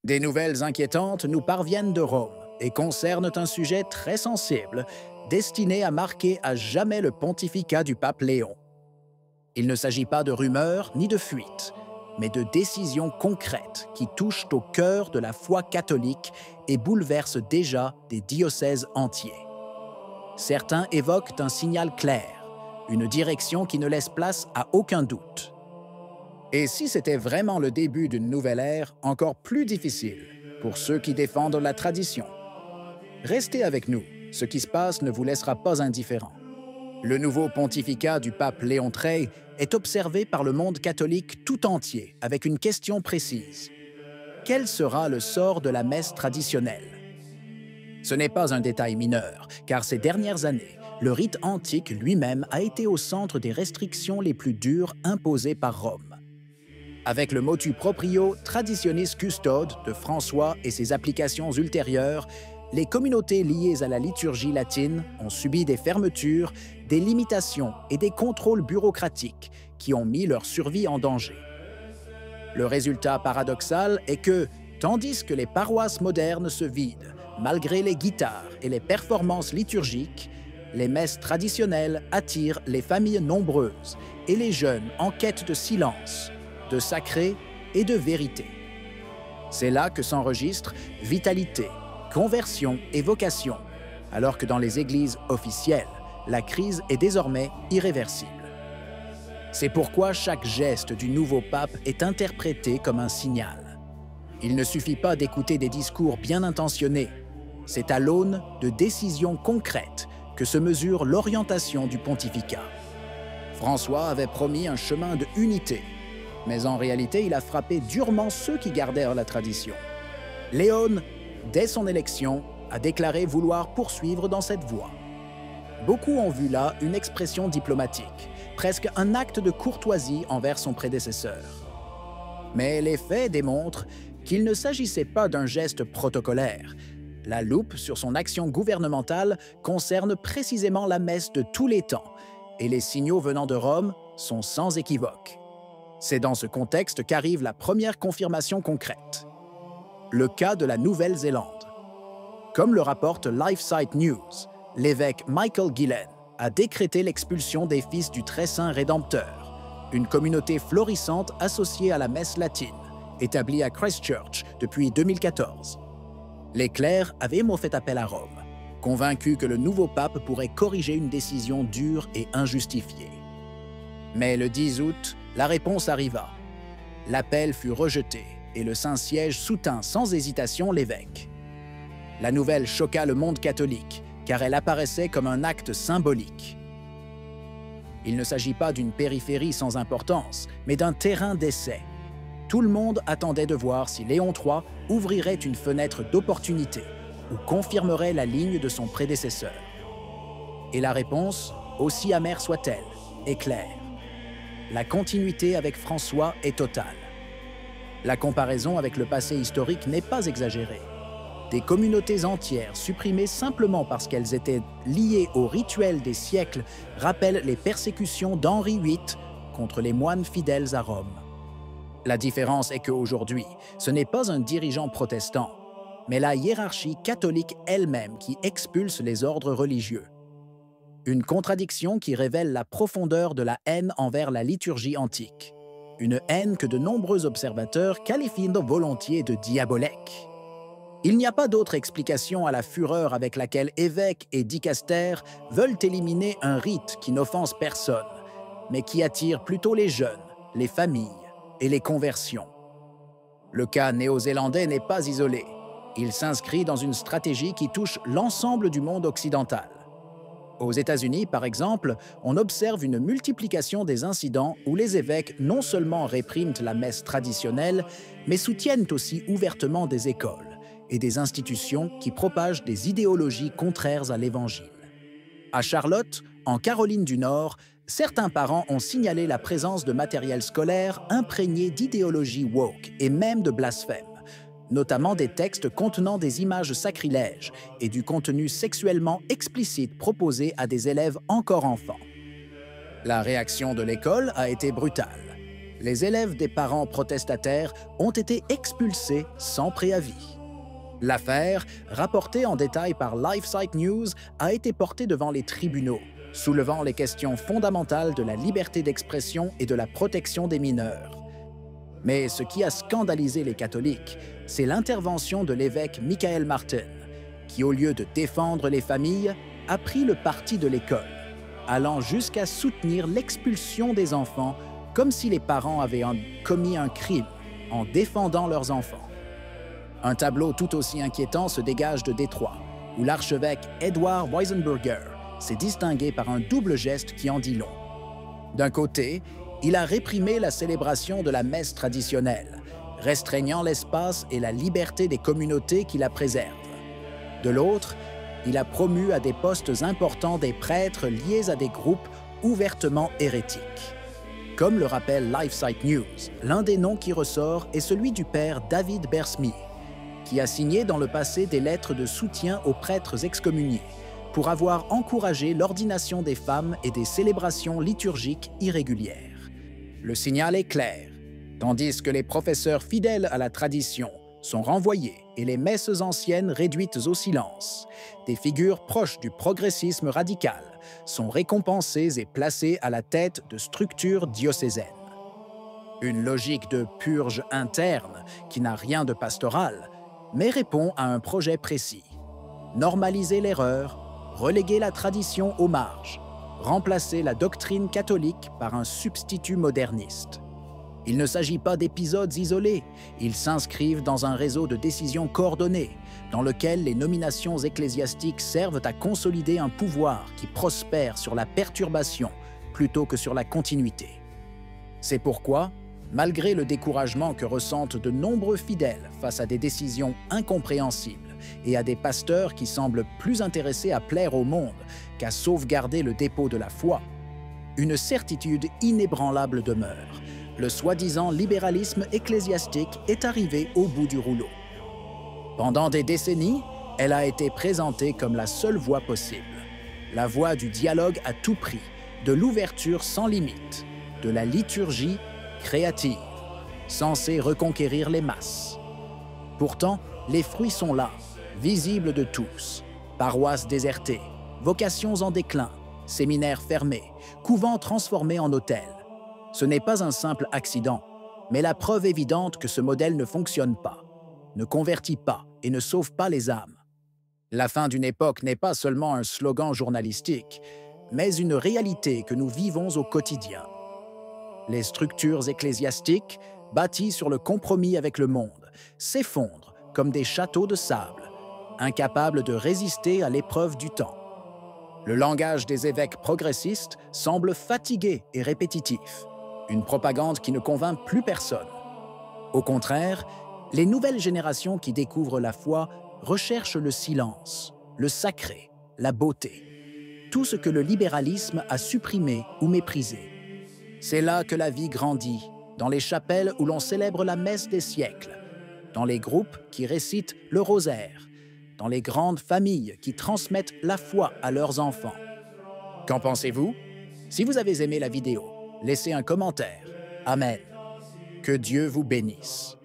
Des nouvelles inquiétantes nous parviennent de Rome et concernent un sujet très sensible, destiné à marquer à jamais le pontificat du pape Léon. Il ne s'agit pas de rumeurs ni de fuites, mais de décisions concrètes qui touchent au cœur de la foi catholique et bouleversent déjà des diocèses entiers. Certains évoquent un signal clair, une direction qui ne laisse place à aucun doute. Et si c'était vraiment le début d'une nouvelle ère encore plus difficile pour ceux qui défendent la tradition? Restez avec nous, ce qui se passe ne vous laissera pas indifférent. Le nouveau pontificat du pape Léon XIII est observé par le monde catholique tout entier avec une question précise. Quel sera le sort de la messe traditionnelle? Ce n'est pas un détail mineur, car ces dernières années, le rite antique lui-même a été au centre des restrictions les plus dures imposées par Rome. Avec le motu proprio Traditionis Custode de François et ses applications ultérieures, les communautés liées à la liturgie latine ont subi des fermetures, des limitations et des contrôles bureaucratiques qui ont mis leur survie en danger. Le résultat paradoxal est que, tandis que les paroisses modernes se vident, malgré les guitares et les performances liturgiques, les messes traditionnelles attirent les familles nombreuses et les jeunes en quête de silence, de sacré et de vérité. C'est là que s'enregistrent vitalité, conversion et vocation, alors que dans les églises officielles, la crise est désormais irréversible. C'est pourquoi chaque geste du nouveau pape est interprété comme un signal. Il ne suffit pas d'écouter des discours bien intentionnés. C'est à l'aune de décisions concrètes que se mesure l'orientation du pontificat. François avait promis un chemin de unité, mais en réalité, il a frappé durement ceux qui gardèrent la tradition. Léon, dès son élection, a déclaré vouloir poursuivre dans cette voie. Beaucoup ont vu là une expression diplomatique, presque un acte de courtoisie envers son prédécesseur. Mais les faits démontrent qu'il ne s'agissait pas d'un geste protocolaire. La loupe sur son action gouvernementale concerne précisément la messe de tous les temps, et les signaux venant de Rome sont sans équivoque. C'est dans ce contexte qu'arrive la première confirmation concrète. Le cas de la Nouvelle-Zélande. Comme le rapporte LifeSite News, l'évêque Michael Gillen a décrété l'expulsion des Fils du Très Saint Rédempteur, une communauté florissante associée à la messe latine, établie à Christchurch depuis 2014. Les clercs avaient mot fait appel à Rome, convaincus que le nouveau pape pourrait corriger une décision dure et injustifiée. Mais le 10 août, la réponse arriva. L'appel fut rejeté et le Saint-Siège soutint sans hésitation l'évêque. La nouvelle choqua le monde catholique, car elle apparaissait comme un acte symbolique. Il ne s'agit pas d'une périphérie sans importance, mais d'un terrain d'essai. Tout le monde attendait de voir si Léon III ouvrirait une fenêtre d'opportunité ou confirmerait la ligne de son prédécesseur. Et la réponse, aussi amère soit-elle, est claire. La continuité avec François est totale. La comparaison avec le passé historique n'est pas exagérée. Des communautés entières supprimées simplement parce qu'elles étaient liées aux rituels des siècles rappellent les persécutions d'Henri VIII contre les moines fidèles à Rome. La différence est qu'aujourd'hui, ce n'est pas un dirigeant protestant, mais la hiérarchie catholique elle-même qui expulse les ordres religieux. Une contradiction qui révèle la profondeur de la haine envers la liturgie antique. Une haine que de nombreux observateurs qualifient volontiers de diabolique. Il n'y a pas d'autre explication à la fureur avec laquelle évêques et dicastères veulent éliminer un rite qui n'offense personne, mais qui attire plutôt les jeunes, les familles et les conversions. Le cas néo-zélandais n'est pas isolé. Il s'inscrit dans une stratégie qui touche l'ensemble du monde occidental. Aux États-Unis, par exemple, on observe une multiplication des incidents où les évêques non seulement répriment la messe traditionnelle, mais soutiennent aussi ouvertement des écoles et des institutions qui propagent des idéologies contraires à l'Évangile. À Charlotte, en Caroline du Nord, certains parents ont signalé la présence de matériel scolaire imprégné d'idéologie woke et même de blasphème, notamment des textes contenant des images sacrilèges et du contenu sexuellement explicite proposé à des élèves encore enfants. La réaction de l'école a été brutale. Les élèves des parents protestataires ont été expulsés sans préavis. L'affaire, rapportée en détail par LifeSite News, a été portée devant les tribunaux, soulevant les questions fondamentales de la liberté d'expression et de la protection des mineurs. Mais ce qui a scandalisé les catholiques, c'est l'intervention de l'évêque Michael Martin, qui, au lieu de défendre les familles, a pris le parti de l'école, allant jusqu'à soutenir l'expulsion des enfants comme si les parents avaient commis un crime en défendant leurs enfants. Un tableau tout aussi inquiétant se dégage de Détroit, où l'archevêque Edward Weisenberger s'est distingué par un double geste qui en dit long. D'un côté, il a réprimé la célébration de la messe traditionnelle, restreignant l'espace et la liberté des communautés qui la préservent. De l'autre, il a promu à des postes importants des prêtres liés à des groupes ouvertement hérétiques. Comme le rappelle LifeSite News, l'un des noms qui ressort est celui du père David Bersmy, qui a signé dans le passé des lettres de soutien aux prêtres excommuniés pour avoir encouragé l'ordination des femmes et des célébrations liturgiques irrégulières. Le signal est clair. Tandis que les professeurs fidèles à la tradition sont renvoyés et les messes anciennes réduites au silence, des figures proches du progressisme radical sont récompensées et placées à la tête de structures diocésaines. Une logique de purge interne qui n'a rien de pastoral, mais répond à un projet précis. Normaliser l'erreur, reléguer la tradition aux marges, remplacer la doctrine catholique par un substitut moderniste. Il ne s'agit pas d'épisodes isolés, ils s'inscrivent dans un réseau de décisions coordonnées, dans lequel les nominations ecclésiastiques servent à consolider un pouvoir qui prospère sur la perturbation plutôt que sur la continuité. C'est pourquoi, malgré le découragement que ressentent de nombreux fidèles face à des décisions incompréhensibles et à des pasteurs qui semblent plus intéressés à plaire au monde qu'à sauvegarder le dépôt de la foi, une certitude inébranlable demeure. Le soi-disant libéralisme ecclésiastique est arrivé au bout du rouleau. Pendant des décennies, elle a été présentée comme la seule voie possible. La voie du dialogue à tout prix, de l'ouverture sans limite, de la liturgie créative, censée reconquérir les masses. Pourtant, les fruits sont là, visibles de tous. Paroisses désertées, vocations en déclin, séminaires fermés, couvents transformés en hôtels. Ce n'est pas un simple accident, mais la preuve évidente que ce modèle ne fonctionne pas, ne convertit pas et ne sauve pas les âmes. La fin d'une époque n'est pas seulement un slogan journalistique, mais une réalité que nous vivons au quotidien. Les structures ecclésiastiques, bâties sur le compromis avec le monde, s'effondrent comme des châteaux de sable, incapables de résister à l'épreuve du temps. Le langage des évêques progressistes semble fatigué et répétitif, une propagande qui ne convainc plus personne. Au contraire, les nouvelles générations qui découvrent la foi recherchent le silence, le sacré, la beauté, tout ce que le libéralisme a supprimé ou méprisé. C'est là que la vie grandit, dans les chapelles où l'on célèbre la messe des siècles, dans les groupes qui récitent le rosaire, dans les grandes familles qui transmettent la foi à leurs enfants. Qu'en pensez-vous? Si vous avez aimé la vidéo, laissez un commentaire. Amen. Que Dieu vous bénisse.